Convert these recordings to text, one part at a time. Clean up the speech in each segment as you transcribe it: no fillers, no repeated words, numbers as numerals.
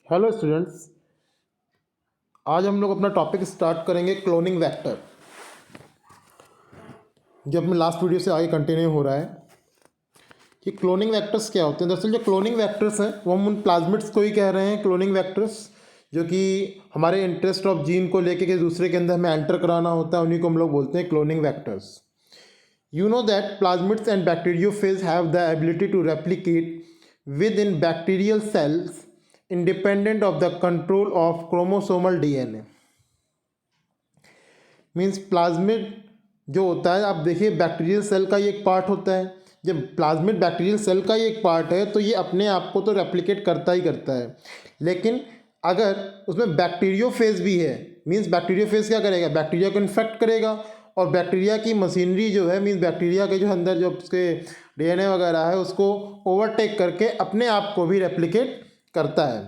Hello students, आज हम लोग अपना टॉपिक स्टार्ट करेंगे क्लोनिंग वेक्टर, जो अपने लास्ट वीडियो से आगे कंटिन्यू हो रहा है कि क्लोनिंग वेक्टर्स क्या होते हैं। दरअसल जो क्लोनिंग वेक्टर्स हैं वो हम उन प्लाज्मिड्स को ही कह रहे हैं क्लोनिंग वेक्टर्स, जो कि हमारे इंटरेस्ट ऑफ जीन को लेके किसी दूसरे के अंदर हमें एंटर कराना होता है, उन्हीं को हम लोग बोलते हैं cloning vectors. You know that plasmids and bacteriophage have the ability to replicate within bacterial cells independent of the control of chromosomal DNA। Means plasmid जो होता है, आप देखिए बैक्टीरियल सेल का ही एक पार्ट होता है। जब प्लाज्मिड बैक्टीरियल सेल का ही एक पार्ट है तो ये अपने आप को तो रेप्लिकेट करता ही करता है, लेकिन अगर उसमें बैक्टीरियोफेज भी है, मीन्स बैक्टीरियोफेज क्या करेगा, बैक्टीरिया को इन्फेक्ट करेगा और बैक्टीरिया की मशीनरी जो है, मीन्स बैक्टीरिया के जो अंदर जो उसके डीएनए वगैरह है उसको ओवरटेक करके अपने आप को भी रेप्लिकेट करता है।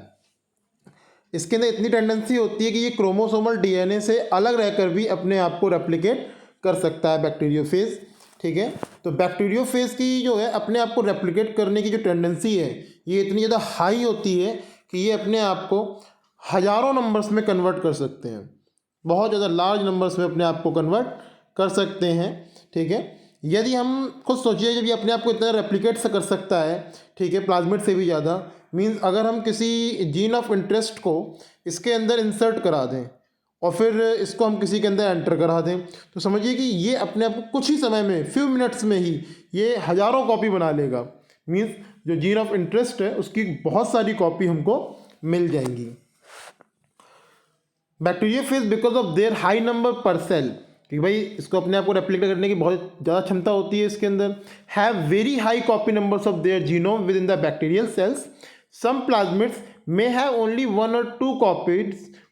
इसके अंदर इतनी टेंडेंसी होती है कि ये क्रोमोसोमल डीएनए से अलग रहकर भी अपने आप को रेप्लिकेट कर सकता है बैक्टीरियोफेज। ठीक है, तो बैक्टीरियोफेज की जो है अपने आप को रेप्लिकेट करने की जो टेंडेंसी है ये इतनी ज़्यादा हाई होती है कि ये अपने आप को हज़ारों नंबर्स में कन्वर्ट कर सकते हैं, बहुत ज़्यादा लार्ज नंबर्स में अपने आप को कन्वर्ट कर सकते हैं। ठीक है, यदि हम खुद सोचिए, जब ये अपने आप को इतना रेप्लिकेट से कर सकता है, ठीक है, प्लाज्मिड से भी ज़्यादा, मीन्स अगर हम किसी जीन ऑफ इंटरेस्ट को इसके अंदर इंसर्ट करा दें और फिर इसको हम किसी के अंदर एंटर करा दें, तो समझिए कि ये अपने आप को कुछ ही समय में, फ्यू मिनट्स में ही ये हज़ारों कॉपी बना लेगा। मीन्स जो जीन ऑफ इंटरेस्ट है उसकी बहुत सारी कॉपी हमको मिल जाएंगी। Bacteriophage because of their high number पर सेल, कि भाई इसको अपने आप को रेप्लिकेट करने की बहुत ज़्यादा क्षमता होती है इसके अंदर, have very high copy numbers of their genome within the bacterial cells. Some plasmids may have only 1 or 2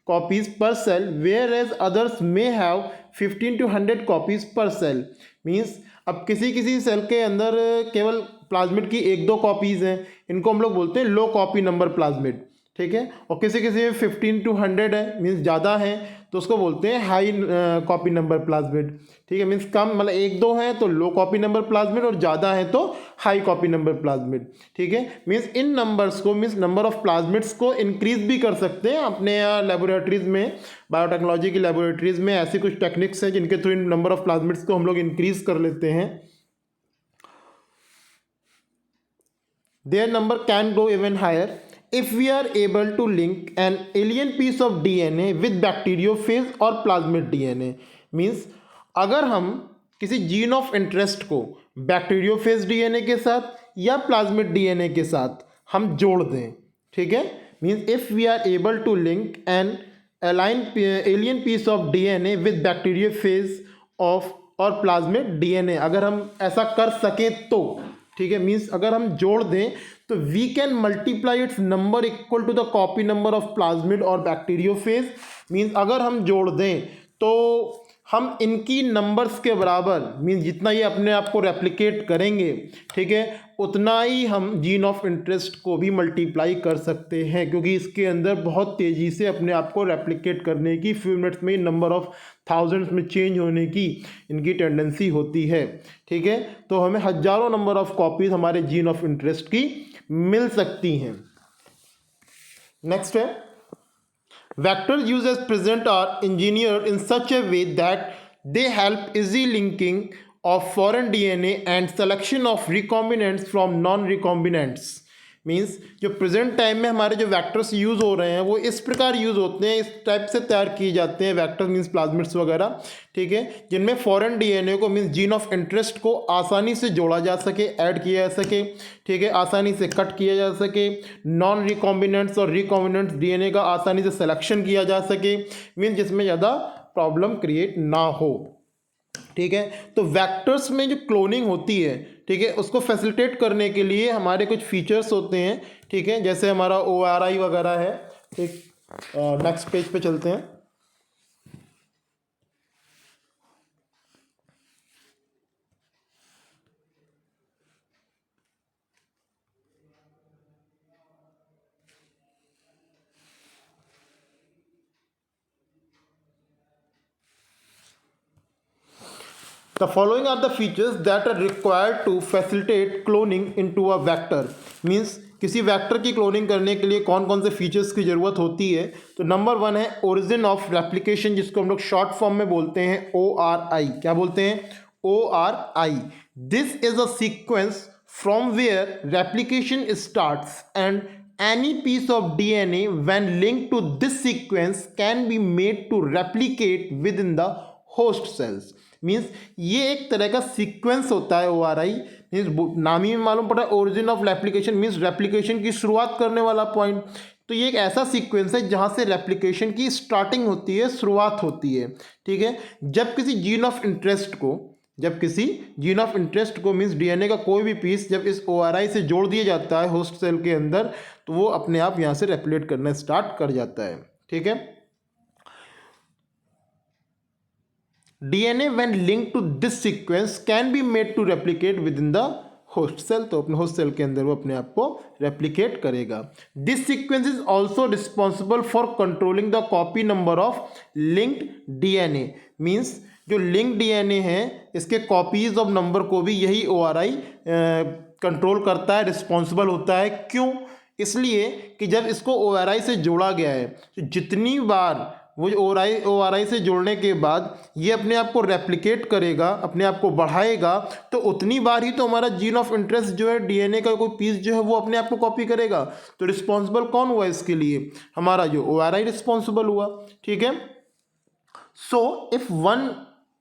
copies per cell, whereas others may have 15 to 100 copies per cell। Means अब किसी किसी cell के अंदर केवल plasmid की 1-2 copies हैं, इनको हम लोग बोलते हैं लो कॉपी नंबर प्लाज्मिड। ठीक है, और किसी किसी में 15 to 100 है, मीन्स ज़्यादा है, तो उसको बोलते हैं हाई कॉपी नंबर प्लाज्मिड। ठीक है, मीन्स कम, मतलब 1-2 है तो लो कॉपी नंबर प्लाज्मिड और ज़्यादा है तो हाई कॉपी नंबर प्लाज्मिड। ठीक है, मीन्स इन नंबर्स को, मीन्स नंबर ऑफ प्लाज्मिड्स को इंक्रीज भी कर सकते हैं अपने लेबोरेटरीज में। बायोटेक्नोलॉजी की लेबोरेटरीज में ऐसी कुछ टेक्निक्स हैं जिनके थ्रू इन नंबर ऑफ प्लाज्मिड्स को हम लोग इंक्रीज कर लेते हैं। Their number can go even higher if we are able to link an alien piece of DNA with bacteriophage और plasmid DNA। मीन्स अगर हम किसी जीन ऑफ इंटरेस्ट को बैक्टीरियोफेज डीएनए के साथ या प्लाज्मिड डीएनए के साथ हम जोड़ दें, ठीक है, means if we are able to link an alien piece of DNA with bacteriophage of और प्लाज्मिड डीएनए, अगर हम ऐसा कर सकें तो, ठीक है, मीन्स अगर हम जोड़ दें तो we can multiply its number equal to the copy number of plasmid और बैक्टीरियोफेज। मीन्स अगर हम जोड़ दें तो हम इनकी नंबर्स के बराबर, मीन्स जितना ये अपने आप को रेप्लिकेट करेंगे, ठीक है, उतना ही हम जीन ऑफ इंटरेस्ट को भी मल्टीप्लाई कर सकते हैं, क्योंकि इसके अंदर बहुत तेज़ी से अपने आप को रेप्लिकेट करने की, फ्यू मिनट्स में नंबर ऑफ थाउजेंड्स में चेंज होने की इनकी टेंडेंसी होती है। ठीक है, तो हमें हजारों नंबर ऑफ कॉपीज हमारे जीन ऑफ इंटरेस्ट की मिल सकती हैं। नेक्स्ट है, vectors used as present are engineered in such a way that they help easy linking of foreign DNA and selection of recombinants from non-recombinants। Means जो present time में हमारे जो vectors use हो रहे हैं वो इस प्रकार यूज़ होते हैं, इस टाइप से तैयार किए जाते हैं वैक्टर्स, मीन्स प्लाज्मिड्स वगैरह, ठीक है, जिनमें फॉरेन डीएनए को, मीन्स जीन ऑफ इंटरेस्ट को आसानी से जोड़ा जा सके, ऐड किया जा सके, ठीक है, आसानी से कट किया जा सके, नॉन रिकॉम्बिनेंट्स और रिकॉम्बिनेंट्स डीएनए का आसानी से सिलेक्शन किया जा सके, मीन्स जिसमें ज़्यादा प्रॉब्लम क्रिएट ना हो। ठीक है, तो वेक्टर्स में जो क्लोनिंग होती है, ठीक है, उसको फैसिलिटेट करने के लिए हमारे कुछ फीचर्स होते हैं, ठीक है, जैसे हमारा ORI वगैरह है। ठीक, नेक्स्ट पेज पे चलते हैं। The following are the features that are required to facilitate cloning into a vector। Means किसी वेक्टर की क्लोनिंग करने के लिए कौन कौन से फीचर्स की ज़रूरत होती है, तो नंबर 1 है ओरिजिन ऑफ रेप्लिकेशन, जिसको हम लोग शॉर्ट फॉर्म में बोलते हैं ORI। क्या बोलते हैं? ORI। This is a sequence from where replication starts and any piece of DNA when linked to this sequence can be made to replicate within the host cells। Means ये एक तरह का सीक्वेंस होता है ORI। Means नाम ही में मालूम पड़ा origin of replication, means replication की शुरुआत करने वाला पॉइंट। तो ये एक ऐसा सीक्वेंस है जहाँ से रेप्लिकेशन की स्टार्टिंग होती है, शुरुआत होती है। ठीक है, जब किसी जीन ऑफ इंटरेस्ट को मीन्स डीएनए का कोई भी पीस जब इस ORI से जोड़ दिया जाता है होस्ट सेल के अंदर, तो वो अपने आप यहाँ से रेप्लिकेट करना स्टार्ट कर जाता है। ठीक है, DNA when link to this sequence can be made to replicate within the host cell. तो अपने होस्ट सेल के अंदर वो अपने आप को रेप्लिकेट करेगा। This sequence is also responsible for controlling the copy number of linked DNA. Means जो लिंक डीएनए है इसके कॉपीज ऑफ नंबर को भी यही ORI कंट्रोल करता है, रिस्पॉन्सिबल होता है। क्यों? इसलिए कि जब इसको ORI से जोड़ा गया है, तो जितनी बार वो ORI से जोड़ने के बाद ये अपने आप को रेप्लिकेट करेगा, अपने आप को बढ़ाएगा, तो उतनी बार ही तो हमारा जीन ऑफ इंटरेस्ट जो है डीएनए का कोई पीस जो है वो अपने आप को कॉपी करेगा। तो रिस्पॉन्सिबल कौन हुआ इसके लिए? हमारा जो ORI रिस्पॉन्सिबल हुआ। ठीक है, so if one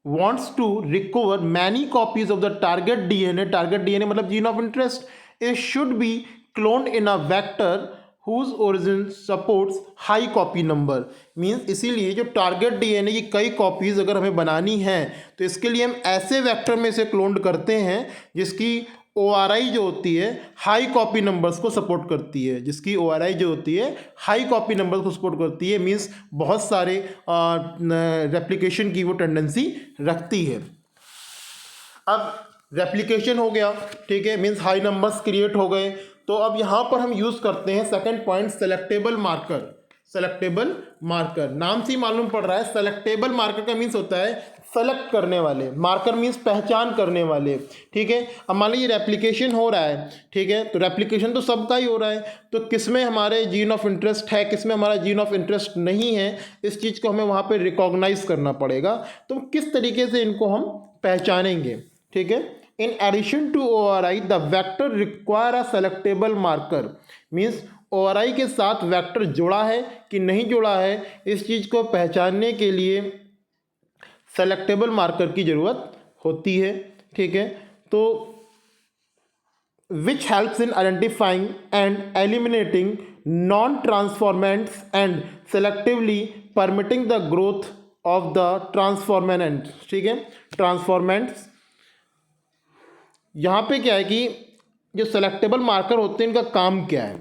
wants to recover many copies of the target DNA मतलब gene of interest, it should be cloned in a vector whose origin supports high copy number। Means इसीलिए जो target DNA की कई copies अगर हमें बनानी है तो इसके लिए हम ऐसे वेक्टर में से क्लोन करते हैं जिसकी ORI जो होती है हाई कॉपी नंबर्स को सपोर्ट करती है, जिसकी ORI जो होती है हाई कॉपी नंबर्स को सपोर्ट करती है। मीन्स बहुत सारे रेप्लिकेशन की वो टेंडेंसी रखती है। अब रेप्लिकेशन हो गया, ठीक है, मीन्स हाई नंबर्स क्रिएट हो गए। तो अब यहाँ पर हम यूज़ करते हैं second point, selectable marker. Selectable marker नाम से ही मालूम पड़ रहा है, सेलेक्टेबल मार्कर का मीन्स होता है सेलेक्ट करने वाले, मार्कर मीन्स पहचान करने वाले। ठीक है, अब मान लीजिए रेप्लिकेशन हो रहा है, ठीक है, तो रेप्लिकेशन तो सबका ही हो रहा है, तो किसमें हमारे जीन ऑफ इंटरेस्ट है, किसमें हमारा जीन ऑफ इंटरेस्ट नहीं है, इस चीज़ को हमें वहाँ पे रिकॉग्नाइज करना पड़ेगा। तो किस तरीके से इनको हम पहचानेंगे? ठीक है, in addition to ORI the vector require a selectable marker. Means ORI के साथ वेक्टर जुड़ा है कि नहीं जुड़ा है, इस चीज़ को पहचानने के लिए सेलेक्टेबल मार्कर की ज़रूरत होती है। ठीक है, तो which helps in identifying and eliminating non transformants and selectively permitting the growth of the transformants. ठीक है, ट्रांसफॉर्मेंट्स यहाँ पे क्या है कि जो सेलेक्टेबल मार्कर होते हैं इनका काम क्या है?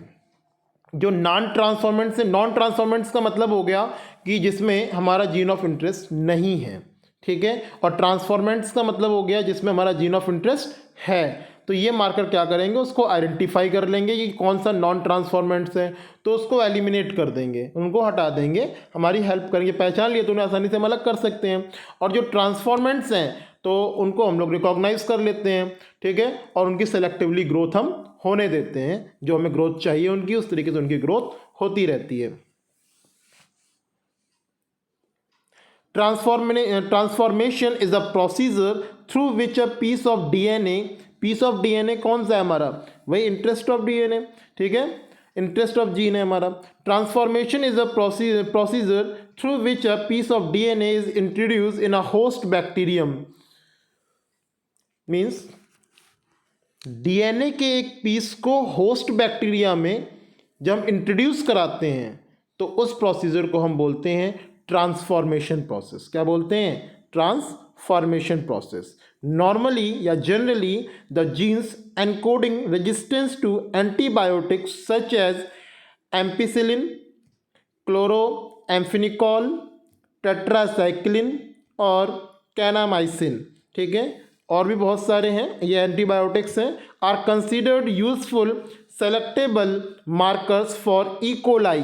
जो नॉन ट्रांसफॉर्मेंट्स का मतलब हो गया कि जिसमें हमारा जीन ऑफ इंटरेस्ट नहीं है। ठीक है, और ट्रांसफॉर्मेंट्स का मतलब हो गया जिसमें हमारा जीन ऑफ इंटरेस्ट है। तो ये मार्कर क्या करेंगे, उसको आइडेंटिफाई कर लेंगे कि कौन सा नॉन ट्रांसफॉर्मेंट्स है, तो उसको एलिमिनेट कर देंगे, उनको हटा देंगे, हमारी हेल्प करेंगे। पहचान लिए तो उन्हें आसानी से हम अलग कर सकते हैं। और जो ट्रांसफॉर्मेंट्स हैं तो उनको हम लोग रिकॉग्नाइज कर लेते हैं। ठीक है, और उनकी सेलेक्टिवली ग्रोथ हम होने देते हैं, जो हमें ग्रोथ चाहिए उनकी उस तरीके से उनकी ग्रोथ होती रहती है। Transformation is a procedure through which a piece of DNA कौन सा है हमारा? वही इंटरेस्ट ऑफ डीएनए। ठीक है, इंटरेस्ट ऑफ जीन है हमारा। Transformation is a procedure through which a piece of DNA is introduce in a host bacterium. Means DNA के एक पीस को होस्ट बैक्टीरिया में जब हम इंट्रोड्यूस कराते हैं तो उस प्रोसीजर को हम बोलते हैं ट्रांसफॉर्मेशन प्रोसेस। क्या बोलते हैं? Transformation process. नॉर्मली या generally the genes encoding resistance to antibiotics such as ampicillin, chloramphenicol, tetracycline और कैनामाइसिन, ठीक है, और भी बहुत सारे हैं, ये एंटीबायोटिक्स हैं, are considered useful selectable markers for E coli.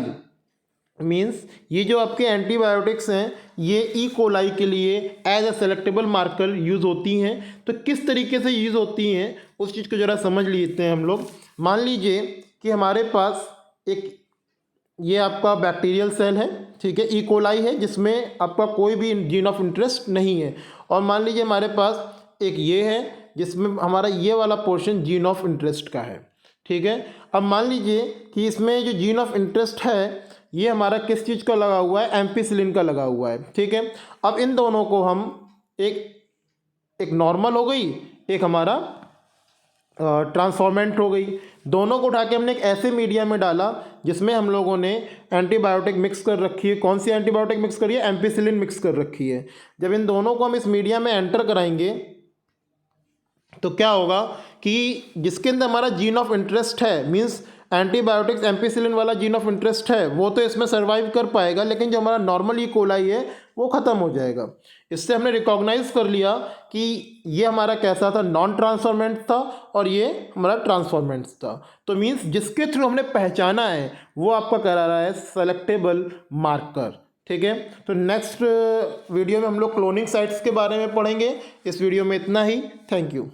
Means ये जो आपके एंटीबायोटिक्स हैं ये ई कोलाई के लिए as a selectable marker use होती हैं। तो किस तरीके से यूज़ होती हैं उस चीज़ को ज़रा समझ लेते हैं हम लोग। मान लीजिए कि हमारे पास एक ये आपका बैक्टीरियल सेल है, ठीक है, ई कोलाई है, जिसमें आपका कोई भी जीन ऑफ इंटरेस्ट नहीं है। और मान लीजिए हमारे पास एक ये है जिसमें हमारा ये वाला पोर्शन जीन ऑफ इंटरेस्ट का है, ठीक है। अब मान लीजिए कि इसमें जो जीन ऑफ इंटरेस्ट है ये हमारा किस चीज़ का लगा हुआ है, एम्पिसिलिन का लगा हुआ है, ठीक है। अब इन दोनों को हम एक नॉर्मल हो गई, एक हमारा ट्रांसफॉर्मेंट हो गई, दोनों को उठा के हमने एक ऐसे मीडिया में डाला जिसमें हम लोगों ने एंटीबायोटिक मिक्स कर रखी है। कौन सी एंटीबायोटिक मिक्स करी है? एम्पिसिलिन मिक्स कर रखी है। जब इन दोनों को हम इस मीडिया में एंटर कराएंगे तो क्या होगा कि जिसके अंदर हमारा जीन ऑफ इंटरेस्ट है, मीन्स एंटीबायोटिक्स एम्पिसिलिन वाला जीन ऑफ इंटरेस्ट है, वो तो इसमें सर्वाइव कर पाएगा, लेकिन जो हमारा नॉर्मल ई कोलाई है वो ख़त्म हो जाएगा। इससे हमने रिकॉग्नाइज कर लिया कि ये हमारा कैसा था, नॉन ट्रांसफॉर्मेंट था और ये हमारा ट्रांसफॉर्मेंट था। तो मीन्स जिसके थ्रू हमने पहचाना है वो आपका करा रहा है सेलेक्टेबल मार्कर, ठीक है। तो नेक्स्ट वीडियो में हम लोग क्लोनिंग साइट्स के बारे में पढ़ेंगे। इस वीडियो में इतना ही। Thank you.